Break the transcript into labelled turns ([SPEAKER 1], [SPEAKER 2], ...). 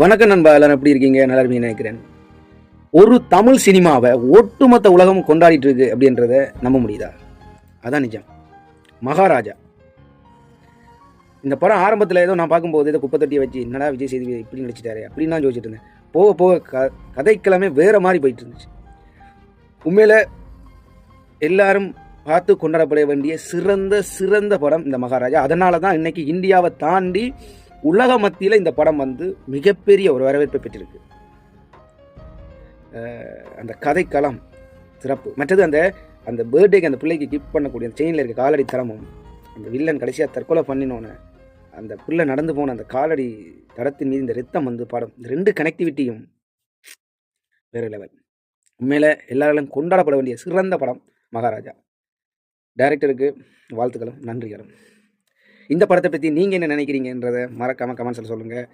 [SPEAKER 1] வணக்கம் நண்பா, எல்லாரும் எப்படி இருக்கீங்க? நல்லா இருப்பீங்கன்னு நினைக்கிறேன். ஒரு தமிழ் சினிமாவை ஒட்டுமொத்த உலகம் கொண்டாடிட்டு இருக்கு அப்படின்றத நம்ப முடியுதா? அதான் நிஜம். மகாராஜா இந்த படம் ஆரம்பத்தில் ஏதோ நான் பார்க்கும்போது ஏதோ குப்பை தட்டியை வச்சு என்னடா விஜய் சேதுபதி இப்படி நடிச்சிட்டாரு அப்படின்னு தான் யோசிச்சுட்டு இருந்தேன். போக போக கதைக்கிழமை வேற மாதிரி போயிட்டு இருந்துச்சு. உண்மையில எல்லாரும் பார்த்து கொண்டாடப்பட வேண்டிய சிறந்த படம் இந்த மகாராஜா. அதனால தான் இன்னைக்கு இந்தியாவை தாண்டி உலக மத்தியில் இந்த படம் வந்து மிகப்பெரிய ஒரு வரவேற்பை பெற்றிருக்கு. அந்த கதைக்களம் சிறப்பு. மற்றது அந்த அந்த பேர்த்டேக்கு அந்த பிள்ளைக்கு கிஃப்ட் பண்ணக்கூடிய அந்த செயினில் இருக்க காலடி தரமும், அந்த வில்லன் கடைசியாக தற்கொலை பண்ணினோன்னு அந்த பிள்ளை நடந்து போன அந்த காலடி தரத்தின் மீது இந்த ரத்தம் வந்து படம், இந்த ரெண்டு கனெக்டிவிட்டியும் வேறு லெவல். உண்மையில் எல்லாராலும் கொண்டாடப்பட வேண்டிய சிறந்த படம் மகாராஜா. டைரக்டருக்கு வாழ்த்துக்களும் நன்றிகளும். இந்த படத்தை பற்றி நீங்கள் என்ன நினைக்கிறீங்கன்றதை மறக்காமல் கமெண்ட்ஸில் சொல்லுங்கள்.